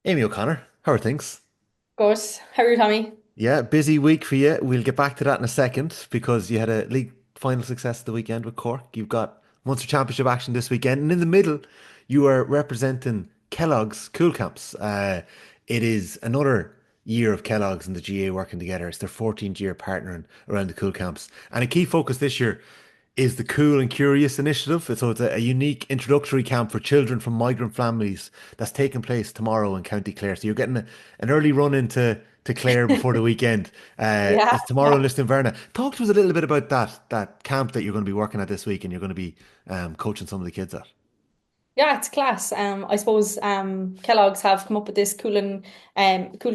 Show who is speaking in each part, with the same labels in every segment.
Speaker 1: Amy O'Connor, how are things?
Speaker 2: Good. How are you, Tommy?
Speaker 1: Yeah, busy week for you. We'll get back to that in a second because you had a league final success the weekend with Cork. You've got Munster Championship action this weekend, and in the middle, you are representing Kellogg's Cúl Camps. It is another year of Kellogg's and the GAA working together. It's their 14th year partnering around the Cúl Camps, and a key focus this year is the Cúl and Curious initiative. So it's a unique introductory camp for children from migrant families that's taking place tomorrow in County Clare. So you're getting an early run into Clare before the weekend.
Speaker 2: Yeah,
Speaker 1: It's tomorrow in
Speaker 2: yeah.
Speaker 1: Lisdoonvarna. Talk to us a little bit about that camp that you're going to be working at this week and you're going to be coaching some of the kids at.
Speaker 2: Yeah, it's class. I suppose Kellogg's have come up with this cool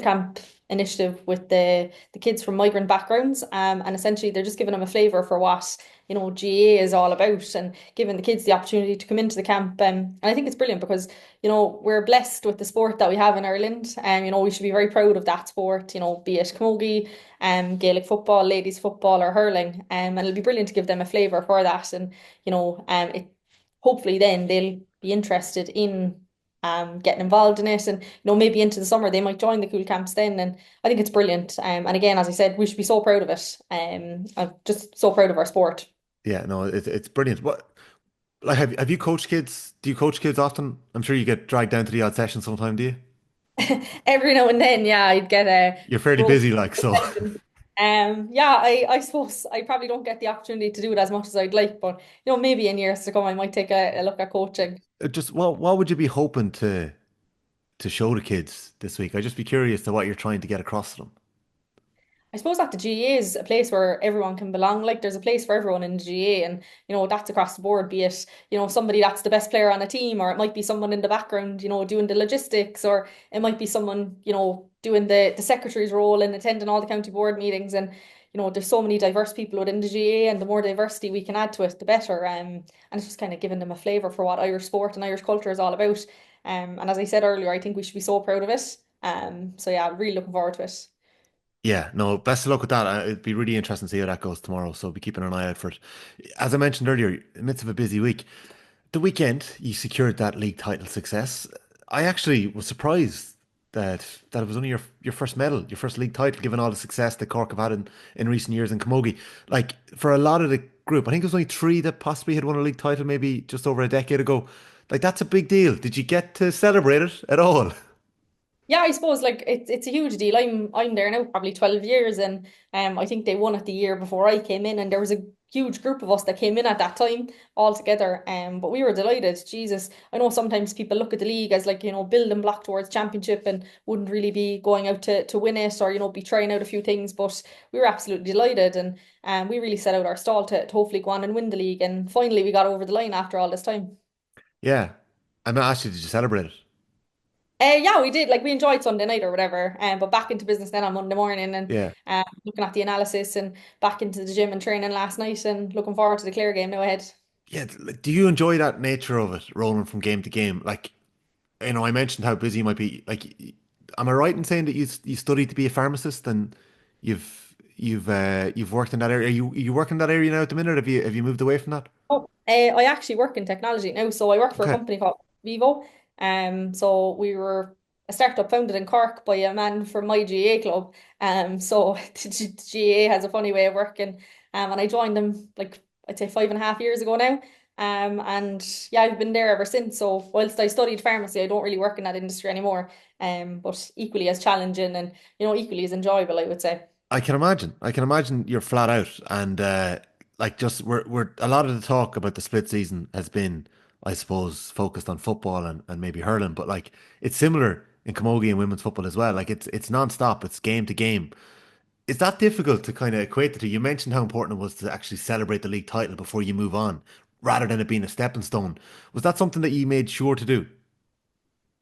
Speaker 2: camp initiative with the kids from migrant backgrounds. And essentially they're just giving them a flavour for what, GA is all about and giving the kids the opportunity to come into the camp. And I think it's brilliant because, we're blessed with the sport that we have in Ireland. And, we should be very proud of that sport, be it camogie, Gaelic football, ladies football or hurling. And it'll be brilliant to give them a flavour for that. And, it hopefully then they'll be interested in getting involved in it and maybe into the summer they might join the cool camps then and I think it's brilliant and again as I said we should be so proud of it. I'm just so proud of our sport.
Speaker 1: Yeah, no, it's brilliant. What like have you coached kids? Do you coach kids often? I'm sure you get dragged down to the odd session sometime, do you?
Speaker 2: Every now and then yeah I'd get
Speaker 1: You're fairly
Speaker 2: roped
Speaker 1: busy, like so.
Speaker 2: attention. Yeah I suppose I probably don't get the opportunity to do it as much as I'd like but maybe in years to come I might take a look at coaching.
Speaker 1: Just what would you be hoping to show the kids this week? I'd just be curious to what you're trying to get across to them.
Speaker 2: I suppose that the GA is a place where everyone can belong. Like there's a place for everyone in the GA, and that's across the board. Be it somebody that's the best player on a team, or it might be someone in the background, doing the logistics, or it might be someone doing the secretary's role and attending all the county board meetings. And there's so many diverse people within the GA, and the more diversity we can add to it, the better. And it's just kind of giving them a flavour for what Irish sport and Irish culture is all about. And as I said earlier, I think we should be so proud of it. So yeah, really looking forward to it.
Speaker 1: Yeah, no, best of luck with that. It'd be really interesting to see how that goes tomorrow. So be keeping an eye out for it. As I mentioned earlier, in the midst of a busy week, the weekend you secured that league title success. I actually was surprised that it was only your first medal, your first league title, given all the success that Cork have had in recent years in camogie. Like for a lot of the group, I think there was only three that possibly had won a league title maybe just over a decade ago. Like that's a big deal. Did you get to celebrate it at all?
Speaker 2: Yeah, I suppose like it's a huge deal. I'm there now probably 12 years and I think they won it the year before I came in and there was a huge group of us that came in at that time all together. But we were delighted. Jesus, I know sometimes people look at the league as like, building block towards championship and wouldn't really be going out to win it or, be trying out a few things, but we were absolutely delighted and we really set out our stall to hopefully go on and win the league and finally we got over the line after all this time.
Speaker 1: Yeah. I'm not actually, did you celebrate it?
Speaker 2: Yeah, we did. Like we enjoyed Sunday night or whatever. But back into business then on Monday morning and
Speaker 1: Yeah.
Speaker 2: looking at the analysis and back into the gym and training last night and looking forward to the Clare game now ahead.
Speaker 1: Yeah. Like, do you enjoy that nature of it, rolling from game to game? Like, I mentioned how busy you might be. Like, am I right in saying that you studied to be a pharmacist and you've worked in that area? Are you working in that area now at the minute? Have you moved away from that?
Speaker 2: Oh, I actually work in technology now, so I work for a
Speaker 1: Okay.
Speaker 2: company called Vivo. So we were a startup founded in Cork by a man from my GA club. So the GA has a funny way of working. And I joined them like I'd say 5.5 years ago now. And yeah, I've been there ever since. So whilst I studied pharmacy, I don't really work in that industry anymore. But equally as challenging and equally as enjoyable, I would say.
Speaker 1: I can imagine. I can imagine you're flat out, and like just we're a lot of the talk about the split season has been, I suppose, focused on football and maybe hurling, but like it's similar in camogie and women's football as well. Like it's non-stop. It's game to game. Is that difficult to kind of equate the two? You mentioned how important it was to actually celebrate the league title before you move on, rather than it being a stepping stone. Was that something that you made sure to do?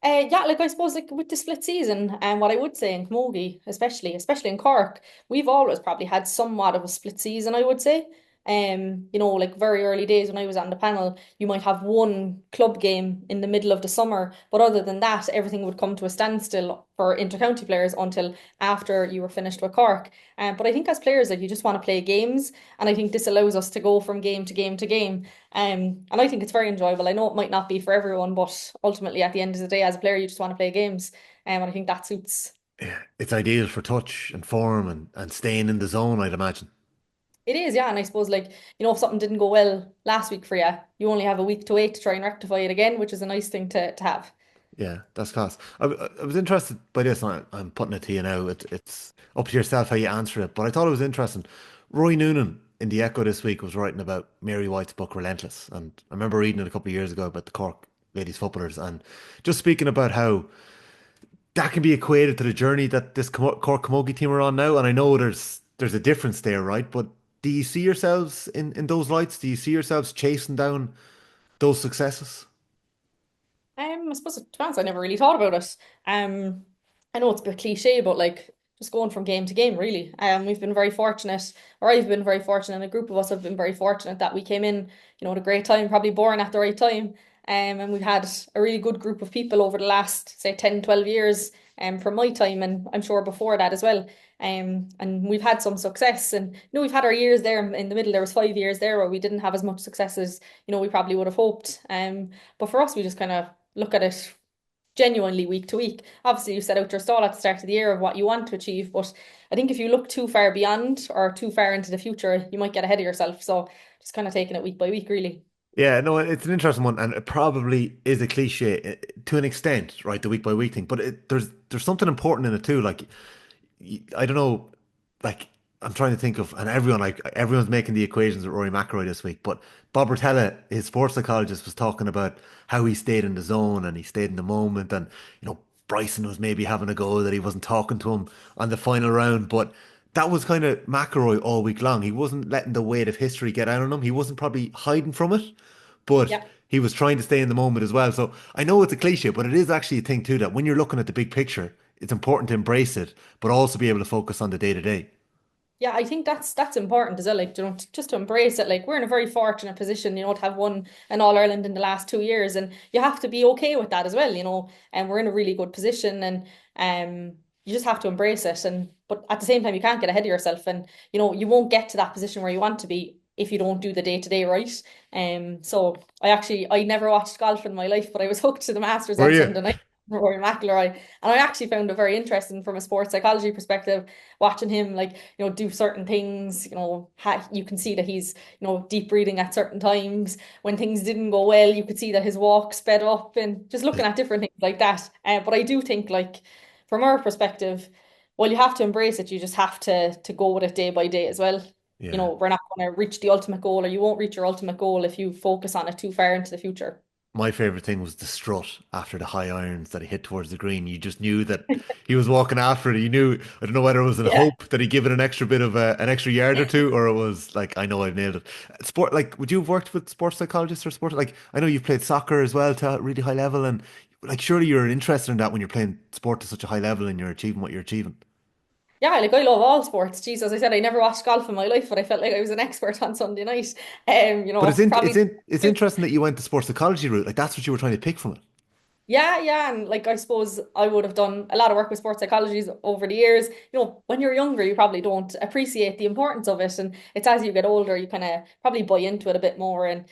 Speaker 2: Yeah, like I suppose like with the split season and what I would say in Camogie, especially in Cork, we've always probably had somewhat of a split season, I would say. Like very early days when I was on the panel, you might have one club game in the middle of the summer, but other than that, everything would come to a standstill for intercounty players until after you were finished with Cork. But I think as players, like you just want to play games, and I think this allows us to go from game to game to game. And I think it's very enjoyable. I know it might not be for everyone, but ultimately at the end of the day, as a player, you just want to play games. And I think that suits.
Speaker 1: Yeah, it's ideal for touch and form and staying in the zone, I'd imagine.
Speaker 2: It is, yeah. And I suppose like, if something didn't go well last week for you, you only have a week to wait to try and rectify it again, which is a nice thing to have.
Speaker 1: Yeah, that's class. I was interested by this, and I'm putting it to you now. It's up to yourself how you answer it, but I thought it was interesting. Roy Noonan in the Echo this week was writing about Mary White's book Relentless, and I remember reading it a couple of years ago about the Cork ladies footballers, and just speaking about how that can be equated to the journey that this Cork camogie team are on now. And I know there's a difference there, right? But do you see yourselves in those lights? Do you see yourselves chasing down those successes?
Speaker 2: I suppose to be honest, I never really thought about it. I know it's a bit cliche, but like just going from game to game, really. We've been very fortunate, or I've been very fortunate, and a group of us have been very fortunate that we came in, at a great time, probably born at the right time. And we've had a really good group of people over the last, say, 10, 12 years, from my time, and I'm sure before that as well. And we've had some success, and we've had our years there in the middle. There was 5 years there where we didn't have as much success as we probably would have hoped. But for us, we just kind of look at it genuinely week to week. Obviously, you set out your stall at the start of the year of what you want to achieve, but I think if you look too far beyond or too far into the future, you might get ahead of yourself. So just kind of taking it week by week, really.
Speaker 1: Yeah, no, it's an interesting one, and it probably is a cliche to an extent, right? The week by week thing, but there's something important in it too. Like I don't know, like I'm trying to think of, and everyone's making the equations with Rory McIlroy this week, but Bob Rotella, his sports psychologist, was talking about how he stayed in the zone and he stayed in the moment, and Bryson was maybe having a go that he wasn't talking to him on the final round, but that was kind of McIlroy all week long. He wasn't letting the weight of history get out on him. He wasn't probably hiding from it, but
Speaker 2: Yeah.
Speaker 1: he was trying to stay in the moment as well. So I know it's a cliche, but it is actually a thing too that when you're looking at the big picture, it's important to embrace it, but also be able to focus on the day to day.
Speaker 2: Yeah, I think that's important as well. Like, just to embrace it. Like, we're in a very fortunate position, to have won an All Ireland in the last 2 years, and you have to be okay with that as well. And we're in a really good position, and you just have to embrace it. And but at the same time, you can't get ahead of yourself, and you won't get to that position where you want to be if you don't do the day to day right. So I never watched golf in my life, but I was hooked to the Masters
Speaker 1: Were
Speaker 2: on
Speaker 1: you?
Speaker 2: Sunday night. Rory McIlroy, and I actually found it very interesting from a sports psychology perspective, watching him like do certain things. You can see that he's deep breathing at certain times. When things didn't go well, you could see that his walk sped up, and just looking at different things like that. But I do think, like, from our perspective, well, you have to embrace it. You just have to go with it day by day as well.
Speaker 1: Yeah.
Speaker 2: We're not going to reach the ultimate goal, or you won't reach your ultimate goal if you focus on it too far into the future.
Speaker 1: My favorite thing was the strut after the high irons that he hit towards the green. You just knew that he was walking after it. You knew, I don't know whether it was in
Speaker 2: Yeah.
Speaker 1: hope that he give it an extra bit of an extra yard or two, or it was like, I know I've nailed it. Sport, like, would you have worked with sports psychologists or sport? Like, I know you've played soccer as well to a really high level, and like, surely you're interested in that when you're playing sport to such a high level and you're achieving what you're achieving.
Speaker 2: Yeah, like I love all sports. Jeez, as I said, I never watched golf in my life, but I felt like I was an expert on Sunday night.
Speaker 1: But
Speaker 2: Probably.
Speaker 1: it's interesting that you went the sports psychology route. Like, that's what you were trying to pick from it.
Speaker 2: Yeah, yeah, and like I suppose I would have done a lot of work with sports psychologies over the years. When you're younger, you probably don't appreciate the importance of it, and it's as you get older, you kind of probably buy into it a bit more, and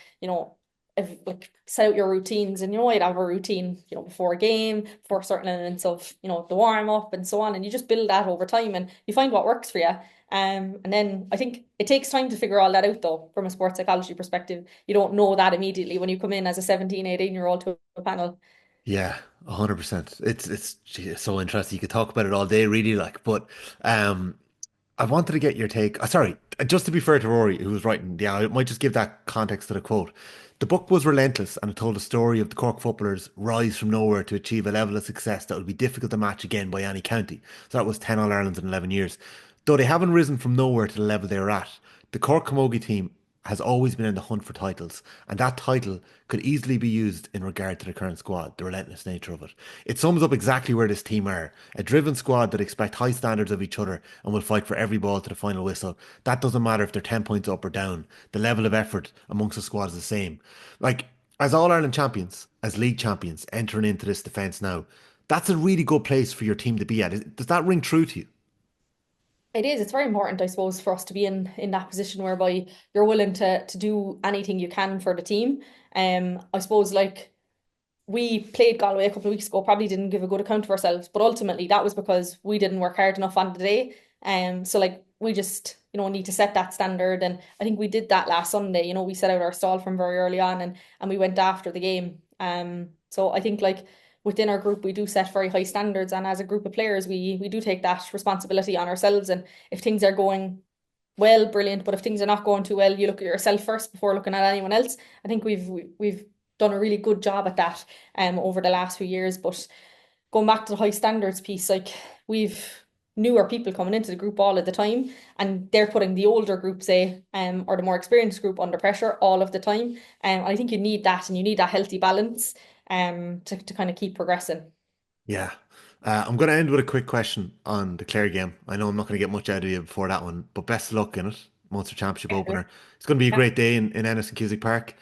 Speaker 2: if like set out your routines, and I'd have a routine, before a game, before certain elements of the warm up and so on, and you just build that over time, and you find what works for you. And then I think it takes time to figure all that out, though, from a sports psychology perspective. You don't know that immediately when you come in as a 17, 18-year-old to a panel.
Speaker 1: Yeah, 100%. Gee, it's so interesting. You could talk about it all day, really, like. But um, I wanted to get your take. Sorry, just to be fair to Rory, who was writing, yeah, I might just give that context to the quote. The book was relentless and it told the story of the Cork footballers' rise from nowhere to achieve a level of success that would be difficult to match again by any county. So that was 10 All Irelands in 11 years. Though they haven't risen from nowhere to the level they are at, the Cork Camogie team has always been in the hunt for titles, and that title could easily be used in regard to the current squad, the relentless nature of it. It sums up exactly where this team are. A driven squad that expect high standards of each other and will fight for every ball to the final whistle. That doesn't matter if they're 10 points up or down. The level of effort amongst the squad is the same. Like, as All Ireland champions, as league champions, entering into this defence now, that's a really good place for your team to be at. Does that ring true to you?
Speaker 2: It is. It's very important, I suppose, for us to be in that position whereby you're willing to do anything you can for the team. I suppose, like, we played Galway a couple of weeks ago, probably didn't give a good account of ourselves, but ultimately that was because we didn't work hard enough on the day. So like we just, need to set that standard. And I think we did that last Sunday. We set out our stall from very early on and we went after the game. So I think like within our group we do set very high standards, and as a group of players we do take that responsibility on ourselves. And if things are going well, brilliant. But if things are not going too well, you look at yourself first before looking at anyone else. I think we've done a really good job at that over the last few years. But going back to the high standards piece, like we've newer people coming into the group all of the time, and they're putting the older group, say, or the more experienced group under pressure all of the time. And I think you need that, and you need that healthy balance to kind of keep progressing.
Speaker 1: Yeah. I'm going to end with a quick question on the Clare game. I know I'm not going to get much out of you before that one, but best of luck in it. Munster Championship opener. It's going to be a
Speaker 2: Yeah.
Speaker 1: great day in Ennis and Cusack Park.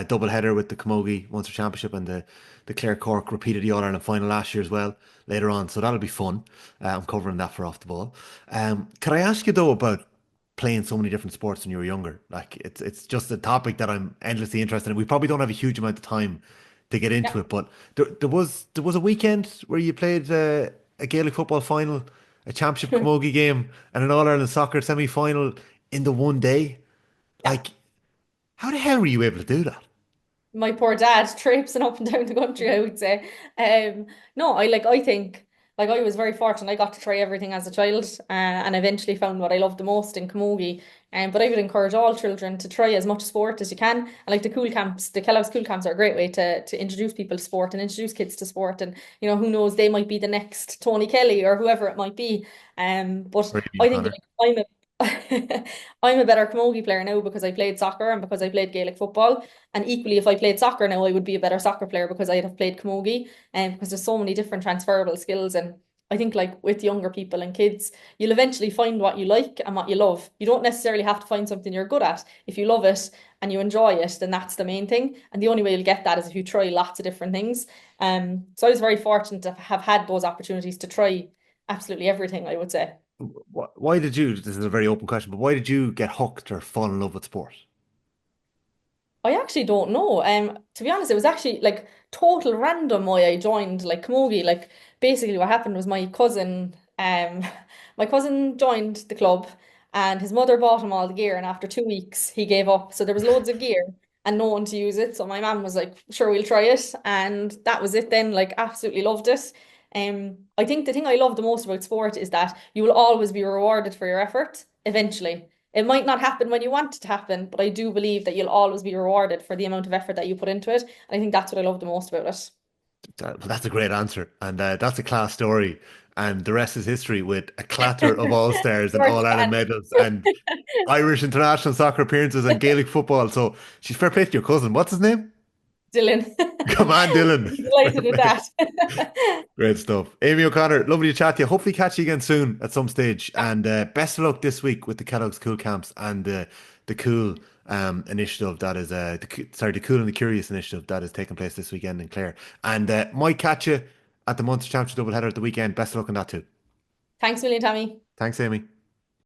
Speaker 1: Double header with the camogie Munster Championship and the Clare Cork repeated the All Ireland final last year as well later on. So that'll be fun. I'm covering that for Off the Ball. Can I ask you though about playing so many different sports when you were younger? Like it's just a topic that I'm endlessly interested in. We probably don't have a huge amount of time to get
Speaker 2: Yeah.
Speaker 1: into it. But there was a weekend where you played a Gaelic football final, a championship camogie game, and an All Ireland soccer semi final in the one day.
Speaker 2: Yeah.
Speaker 1: Like, how the hell were you able to do that?
Speaker 2: My poor dad traipsing up and down the country, I would say. No, I think like I was very fortunate. I got to try everything as a child, and eventually found what I loved the most in camogie. But I would encourage all children to try as much sport as you can. And like the cool camps, the Kellogg's cool camps are a great way to introduce people to sport and introduce kids to sport. And who knows, they might be the next Tony Kelly or whoever it might be. But
Speaker 1: Brave you,
Speaker 2: I think
Speaker 1: Connor.
Speaker 2: like I'm a better camogie player now because I played soccer and because I played Gaelic football. And equally, if I played soccer now, I would be a better soccer player because I'd have played camogie. And because there's so many different transferable skills. And I think like with younger people and kids, you'll eventually find what you like and what you love. You don't necessarily have to find something you're good at. If you love it and you enjoy it, then that's the main thing. And the only way you'll get that is if you try lots of different things. So I was very fortunate to have had those opportunities to try absolutely everything, I would say.
Speaker 1: Why did you? This is a very open question, but why did you get hooked or fall in love with sport?
Speaker 2: I actually don't know. To be honest, it was actually like total random why I joined like camogie. Like basically what happened was my cousin joined the club and his mother bought him all the gear, and after 2 weeks he gave up. So there was loads of gear and no one to use it. So my mum was like, sure, we'll try it. And that was it then, like absolutely loved it. I think the thing I love the most about sport is that you will always be rewarded for your effort eventually. It might not happen when you want it to happen, but I do believe that you'll always be rewarded for the amount of effort that you put into it. And I think that's what I love the most about it.
Speaker 1: Well, that's a great answer, and that's a class story. And the rest is history with a clatter of All Stars and
Speaker 2: George
Speaker 1: All Ireland
Speaker 2: fan.
Speaker 1: medals and Irish international soccer appearances and Gaelic football. So she's fair play to your cousin. What's his name?
Speaker 2: Dylan.
Speaker 1: Come on, Dylan.
Speaker 2: I'm
Speaker 1: Fair
Speaker 2: delighted with
Speaker 1: play.
Speaker 2: that.
Speaker 1: Great stuff. Amy O'Connor, lovely to chat to you. Hopefully catch you again soon at some stage. And best of luck this week with the Kellogg's Cool Camps and the Cool initiative that is the Cool and the Curious initiative that is taking place this weekend in Clare. And might catch you at the Munster Championship doubleheader at the weekend. Best of luck on that too.
Speaker 2: Thanks a million, Tommy.
Speaker 1: Thanks, Amy.